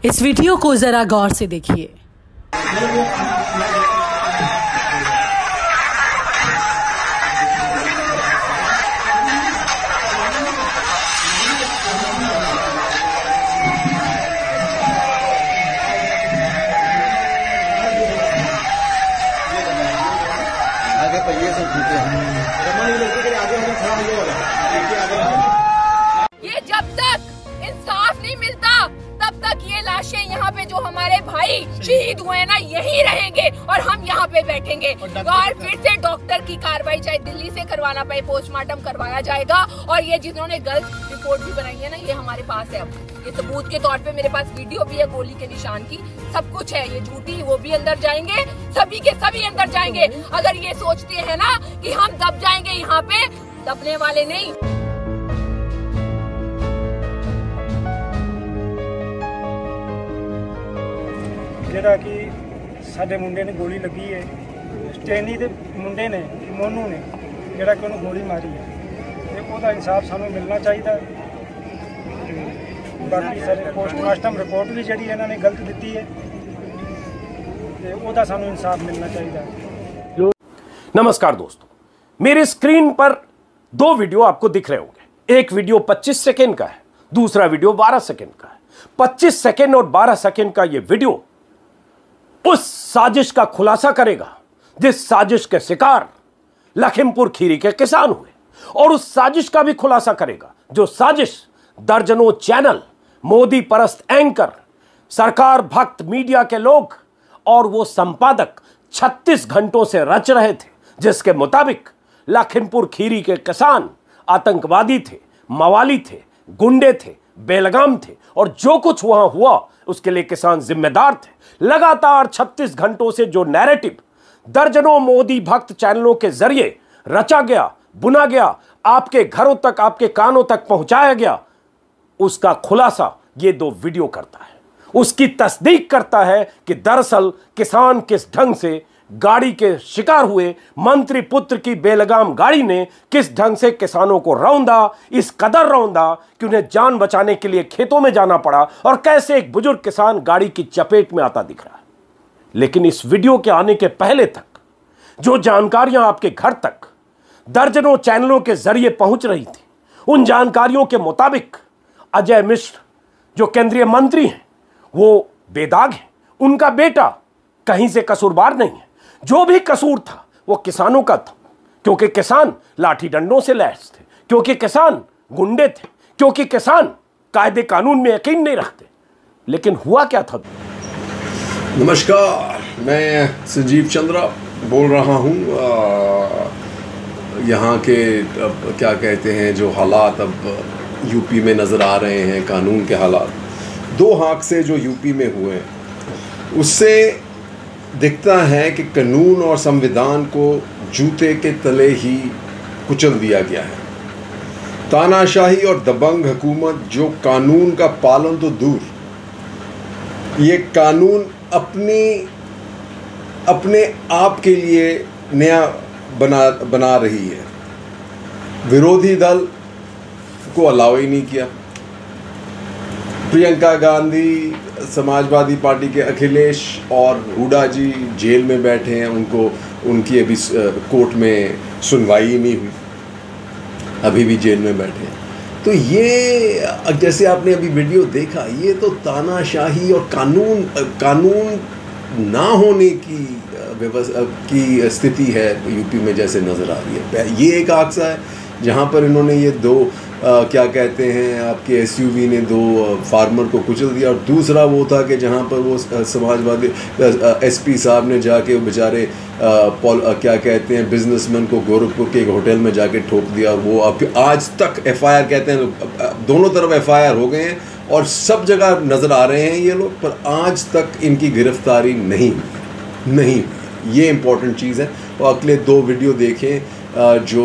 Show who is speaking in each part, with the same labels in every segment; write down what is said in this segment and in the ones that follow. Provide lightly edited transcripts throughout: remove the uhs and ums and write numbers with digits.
Speaker 1: इस वीडियो को जरा गौर से देखिए।
Speaker 2: ये जब तक इंसाफ नहीं मिलता तब तक ये लाशें यहाँ पे जो हमारे भाई शहीद हुए हैं ना यही रहेंगे और हम यहाँ पे बैठेंगे और फिर से डॉक्टर की कार्रवाई चाहे दिल्ली से करवाना पाए, पोस्टमार्टम करवाया जाएगा। और ये जिन्होंने गलत रिपोर्ट भी बनाई है ना, ये हमारे पास है, अब ये सबूत के तौर पे मेरे पास वीडियो भी है गोली के निशान की, सब कुछ है। ये झूठी वो भी अंदर जाएंगे, सभी के सभी अंदर जाएंगे। अगर ये सोचते हैं ना कि हम दब जाएंगे, यहाँ पे दबने वाले नहीं।
Speaker 3: ਜਿਹੜਾ ਕਿ ਸਾਡੇ ਮੁੰਡੇ ਨੇ ਗੋਲੀ ਲੱਗੀ ਹੈ, ਸਟੇਨੀ ਦੇ ਮੁੰਡੇ ਨੇ ਮੋਨੂ ਨੇ ਜਿਹੜਾ ਕਿ ਉਹਨੂੰ ਗੋਲੀ ਮਾਰੀ ਹੈ, ਤੇ ਉਹਦਾ ਇਨਸਾਫ ਸਾਨੂੰ ਮਿਲਣਾ ਚਾਹੀਦਾ। ਬਾਕੀ ਸਾਰੇ ਪੋਸਟਮਾਰਟਮ ਰਿਪੋਰਟ ਵੀ ਜਿਹੜੀ ਇਹਨਾਂ ਨੇ ਗਲਤ ਦਿੱਤੀ ਹੈ, ਤੇ ਉਹਦਾ ਸਾਨੂੰ ਇਨਸਾਫ ਮਿਲਣਾ ਚਾਹੀਦਾ।
Speaker 4: नमस्कार दोस्तों, मेरे स्क्रीन पर दो वीडियो आपको दिख रहे होंगे। एक वीडियो 25 सेकेंड का है, दूसरा वीडियो 12 सेकेंड का है। 25 सेकेंड और 12 सेकेंड का यह वीडियो उस साजिश का खुलासा करेगा जिस साजिश के शिकार लखीमपुर खीरी के किसान हुए, और उस साजिश का भी खुलासा करेगा जो साजिश दर्जनों चैनल, मोदी परस्त एंकर, सरकार भक्त मीडिया के लोग और वो संपादक 36 घंटों से रच रहे थे, जिसके मुताबिक लखीमपुर खीरी के किसान आतंकवादी थे, मवाली थे, गुंडे थे, बेलगाम थे, और जो कुछ वहां हुआ उसके लिए किसान जिम्मेदार थे। लगातार 36 घंटों से जो नैरेटिव दर्जनों मोदी भक्त चैनलों के जरिए रचा गया, बुना गया, आपके घरों तक, आपके कानों तक पहुंचाया गया, उसका खुलासा ये दो वीडियो करता है। उसकी तस्दीक करता है कि दरअसल किसान किस ढंग से गाड़ी के शिकार हुए, मंत्री पुत्र की बेलगाम गाड़ी ने किस ढंग से किसानों को रौंदा, इस कदर रौंदा कि उन्हें जान बचाने के लिए खेतों में जाना पड़ा, और कैसे एक बुजुर्ग किसान गाड़ी की चपेट में आता दिख रहा है। लेकिन इस वीडियो के आने के पहले तक जो जानकारियां आपके घर तक दर्जनों चैनलों के जरिए पहुंच रही थी, उन जानकारियों के मुताबिक अजय मिश्र जो केंद्रीय मंत्री हैं वो बेदाग हैं, उनका बेटा कहीं से कसूरवार नहीं है। जो भी कसूर था वो किसानों का था, क्योंकि किसान लाठी डंडों से लैस थे, क्योंकि किसान गुंडे थे, क्योंकि किसान कायदे कानून में यकीन नहीं रखते। लेकिन हुआ क्या था?
Speaker 5: नमस्कार, मैं संजीव चंद्रा बोल रहा हूँ। यहाँ के क्या कहते हैं जो हालात अब यूपी में नज़र आ रहे हैं, कानून के हालात दो हाथ से जो यूपी में हुए हैं, उससे दिखता है कि कानून और संविधान को जूते के तले ही कुचल दिया गया है। तानाशाही और दबंग हुकूमत जो कानून का पालन तो दूर, ये कानून अपने आप के लिए नया बना रही है। विरोधी दल को अलाउ ही नहीं किया। प्रियंका गांधी, समाजवादी पार्टी के अखिलेश और हुड्डा जी जेल में बैठे हैं, उनकी अभी कोर्ट में सुनवाई ही नहीं हुई, अभी भी जेल में बैठे हैं। तो ये जैसे आपने अभी वीडियो देखा, ये तो तानाशाही और कानून ना होने की स्थिति है यूपी में जैसे नज़र आ रही है। ये एक हादसा है जहाँ पर इन्होंने ये दो क्या कहते हैं आपके एसयूवी ने दो फार्मर को कुचल दिया, और दूसरा वो था कि जहाँ पर वो समाजवादी एसपी साहब ने जाके बेचारे क्या कहते हैं बिजनेसमैन को गोरखपुर के एक होटल में जाके ठोक दिया, और वो आज तक एफआईआर कहते हैं, दोनों तरफ एफआईआर हो गए हैं और सब जगह नज़र आ रहे हैं ये लोग, पर आज तक इनकी गिरफ्तारी नहीं। ये इम्पोर्टेंट चीज़ है। और अगले दो वीडियो देखें जो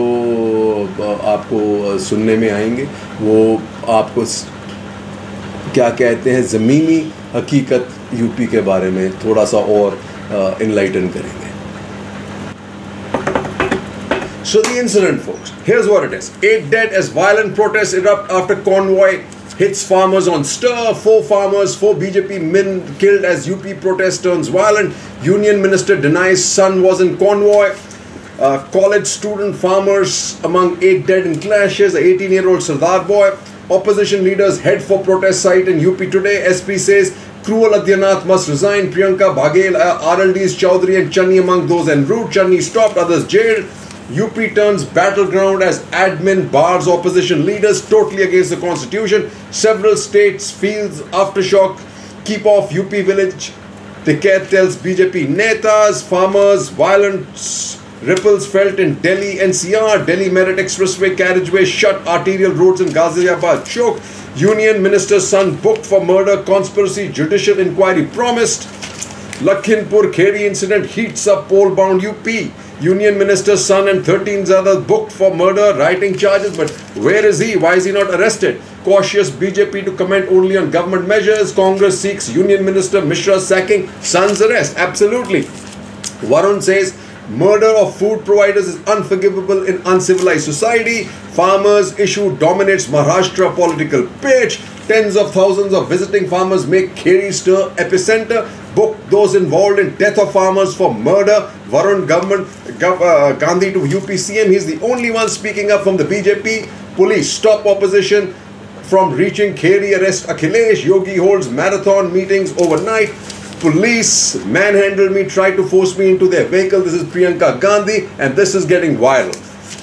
Speaker 5: आपको सुनने में आएंगे, वो आपको क्या कहते हैं ज़मीनी हकीकत यूपी के बारे में थोड़ा सा और इनलाइटन करेंगे। So the incident, folks, here's what it is. 8 dead as violent protests erupt after convoy hits farmers on stir. 4 farmers, 4 BJP men killed as UP protest turns violent. Union minister denies son was in convoy. College student farmers among 8 dead in clashes. A 18-year-old Sardar boy. Opposition leaders head for protest site in UP today. SP says cruel Adyanath must resign. Priyanka Baghel, RLD's Chowdhury and Channi among those en route. Channi stopped, others jailed. UP turns battleground as admin bars opposition leaders, totally against the constitution. Several states feels aftershock. Keep off UP village. Tiket tells BJP netas. Farmers, violence ripples felt in Delhi NCR. Delhi Merit Expressway carriageway shut. Arterial roads in Ghaziabad choked. Union minister's son booked for murder conspiracy. Judicial inquiry promised. Lekhinpur Kheri incident heats up poll-bound UP. Union minister's son and 13 others booked for murder, writing charges. But where is he? Why is he not arrested? Cautious BJP to comment only on government measures. Congress seeks Union Minister Mishra sacking. Son's arrest. Absolutely. Varun says murder of food providers is unforgivable in uncivilized society. Farmers issue dominates Maharashtra political pitch. Tens of thousands of visiting farmers make Kheri stir epicenter. Book those involved in death of farmers for murder. Varun Gandhi to UP CM. He's the only one speaking up from the BJP. Police stop opposition from reaching Kheri, arrest Akhilesh. Yogi holds marathon meetings overnight. Police manhandle me, try to force me into their vehicle. This is Priyanka Gandhi and this is getting viral.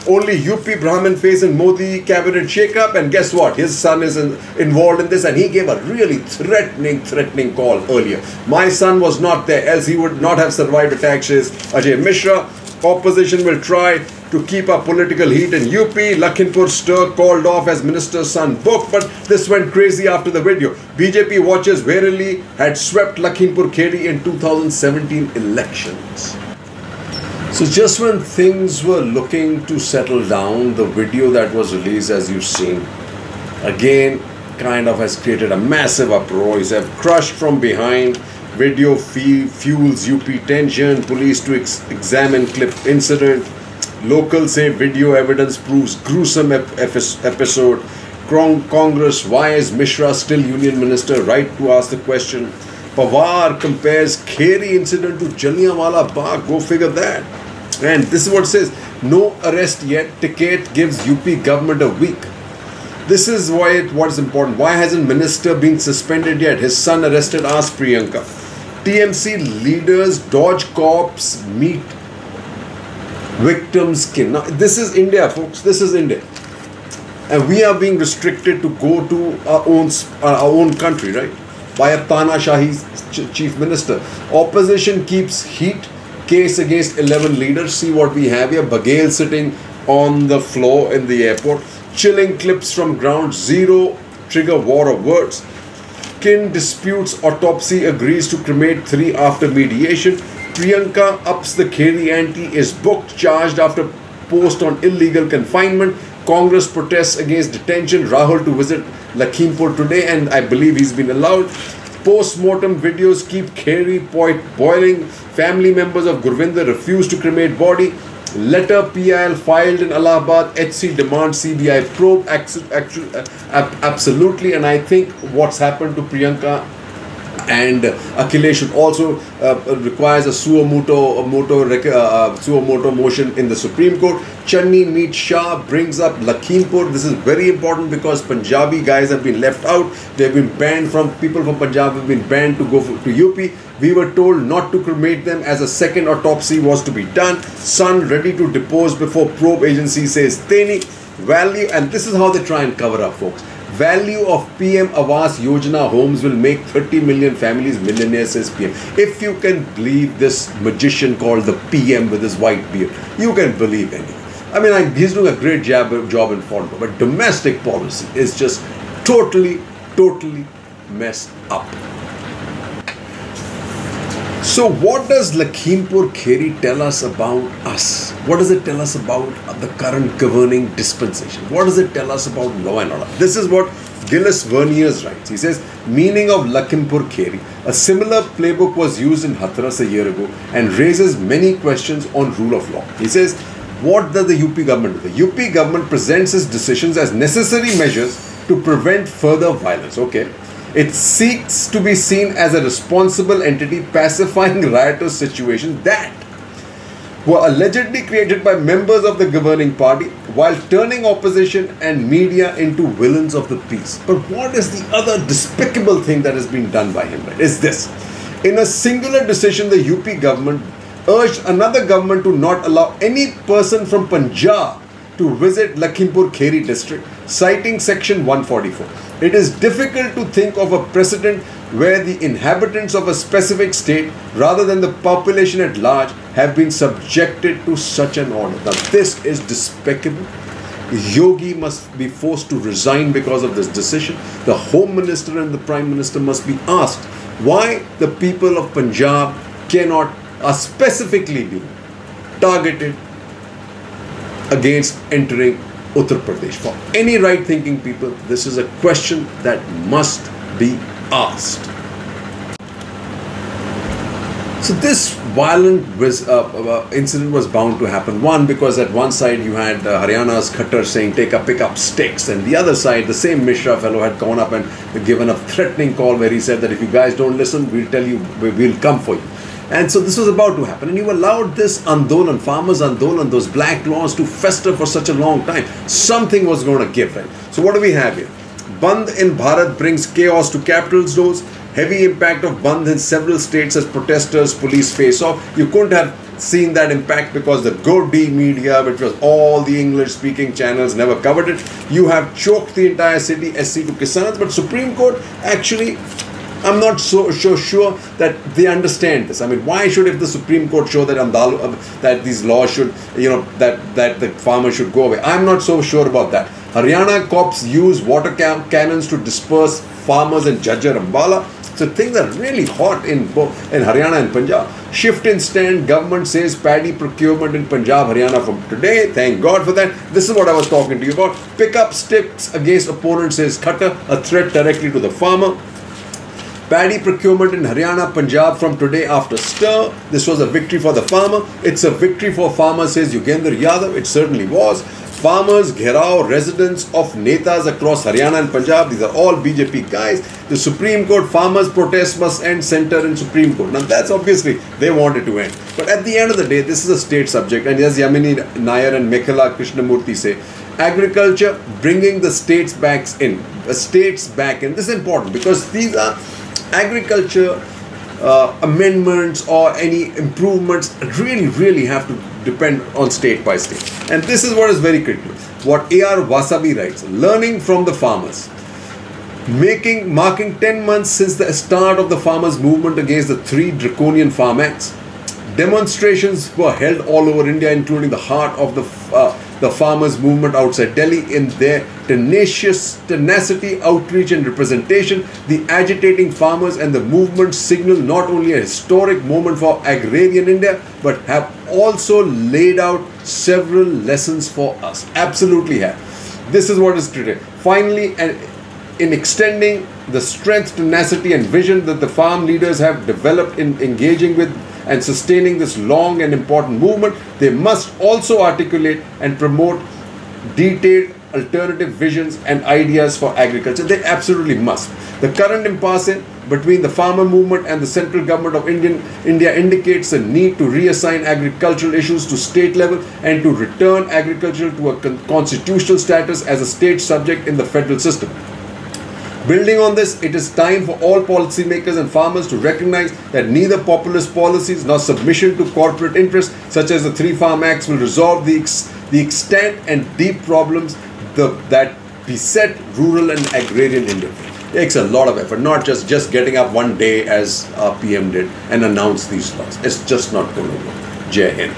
Speaker 5: Only UP Brahmin face in Modi cabinet shake-up, and guess what? His son is involved in this, and he gave a really threatening call earlier. My son was not there, else he would not have survived attack, says Ajay Mishra. Opposition will try to keep up political heat in UP. Lekhinpur stir called off as minister's son booked, but this went crazy after the video. BJP watchers warily had swept Lekhinpur Kheri in 2017 elections. So just when things were looking to settle down, the video that was released, as you've seen, again kind of has created a massive uproar. He's have crushed from behind. Video fuels UP tension. Police to examine clip incident. Locals say video evidence proves gruesome episode. Congress, why is Mishra still Union Minister? Right to ask the question. Pawar compares Kheri incident to Jallianwala Bagh. Go figure that. And this is what it says. No arrest yet. Ticket gives UP government a week. This is why what is important. Why hasn't minister been suspended yet? His son arrested. Ask Priyanka. TMC leaders dodge cops, meet victims. Now, this is India, folks. This is India. And we are being restricted to go to our own country, right? By a Tanashahi chief minister. Opposition keeps heat. Case against 11 leaders. See what we have here. Baghel sitting on the floor in the airport. Chilling clips from ground. Zero trigger war of words. Kin disputes autopsy, agrees to cremate 3 after mediation. Priyanka ups the Kheri ante, is booked, charged after post on illegal confinement. Congress protests against detention. Rahul to visit Lekhinpur today, and I believe he's been allowed. Post-mortem videos keep Kheri boiling. Family members of Gurvinder refuse to cremate body. Letter PIL filed in Allahabad. HC demands CBI probe. Absolutely. And I think what's happened to Priyanka and Akhilesh should also requires a suo moto motion in the Supreme Court. Channi meets Shah, brings up Lekhinpur. This is very important because Punjabi guys have been left out. They have been banned from, people from Punjab have been banned to go to UP. We were told not to cremate them as a second autopsy was to be done. Son ready to depose before probe agency, says Teni. Value, and this is how they try and cover up, folks. Value of PM Awas Yojana homes will make 30 million families millionaires, says PM. If you can believe this magician called the PM with his white beard, you can believe anything. I mean, he's doing a great job in foreign, but domestic policy is just totally messed up. So what does Lekhinpur Kheri tell us about us? What does it tell us about the current governing dispensation? What does it tell us about law and order? This is what Gillis Verniers writes. He says, meaning of Lekhinpur Kheri. A similar playbook was used in Hathras a year ago and raises many questions on rule of law. He says, what does the UP government do? The UP government presents its decisions as necessary measures to prevent further violence. Okay. It seeks to be seen as a responsible entity pacifying riotous situations that were allegedly created by members of the governing party while turning opposition and media into villains of the peace. But what is the other despicable thing that has been done by him? Right? Is this. In a singular decision, the UP government urged another government to not allow any person from Punjab to visit Lekhinpur Kheri district, citing section 144. It is difficult to think of a precedent where the inhabitants of a specific state, rather than the population at large, have been subjected to such an order. Now, this is despicable. Yogi must be forced to resign because of this decision. The Home Minister and the Prime Minister must be asked why the people of Punjab are specifically being targeted against entering Uttar Pradesh. For any right-thinking people, this is a question that must be asked. So this violent incident was bound to happen. One, because at one side you had Haryana's Khattar saying pick up sticks, and the other side, the same Mishra fellow had gone up and given a threatening call where he said that if you guys don't listen, we'll tell you, we'll come for you. And so this was about to happen, and you allowed this Andolan, farmers Andolan, those black laws to fester for such a long time. Something was going to give, right? So what do we have here? Bandh in Bharat brings chaos to capital's doors. Heavy impact of Bandh in several states as protesters, police face off. You couldn't have seen that impact because the Godi media, which was all the English-speaking channels, never covered it. You have choked the entire city, SC to Kisans, but Supreme Court actually, I'm not so sure that they understand this. I mean, why should, if the Supreme Court show that that these laws should, that the farmers should go away? I'm not so sure about that. Haryana cops use water cannons to disperse farmers in Jajjar Ambala. So things are really hot in Haryana and Punjab. Shift in stand. Government says paddy procurement in Punjab, Haryana from today. Thank God for that. This is what I was talking to you about. Pick up sticks against opponent, says Khattar, a threat directly to the farmer. Paddy procurement in Haryana, Punjab from today after stir. This was a victory for the farmer. It's a victory for farmers, says Yogendra Yadav. It certainly was. Farmers, Gherao, residents of Netas across Haryana and Punjab. These are all BJP guys. The Supreme Court, farmers' protests must end, center in Supreme Court. Now that's obviously, they want it to end. But at the end of the day, this is a state subject. And as Yamini Nair and Mekhela Krishnamurthy say, agriculture bringing the states back in. This is important because these are agriculture amendments or any improvements really have to depend on state by state. And this is what is very critical. What A.R. Wasabi writes, learning from the farmers. Marking 10 months since the start of the farmers' movement against the 3 draconian farm acts. Demonstrations were held all over India, including the heart of the farmers' movement outside Delhi. In their tenacity, outreach and representation, the agitating farmers and the movement signal not only a historic moment for agrarian India, but have also laid out several lessons for us. Absolutely have. This is what is critical. Finally, and in extending the strength, tenacity and vision that the farm leaders have developed in engaging with and sustaining this long and important movement, they must also articulate and promote detailed alternative visions and ideas for agriculture. They absolutely must. The current impasse between the farmer movement and the central government of India indicates a need to reassign agricultural issues to state level and to return agriculture to a constitutional status as a state subject in the federal system. Building on this, it is time for all policymakers and farmers to recognize that neither populist policies nor submission to corporate interests such as the 3 Farm Acts will resolve the extent and deep problems that beset rural and agrarian India. It takes a lot of effort, not just getting up one day as our PM did and announce these laws. It's just not going to work. Jai Hind.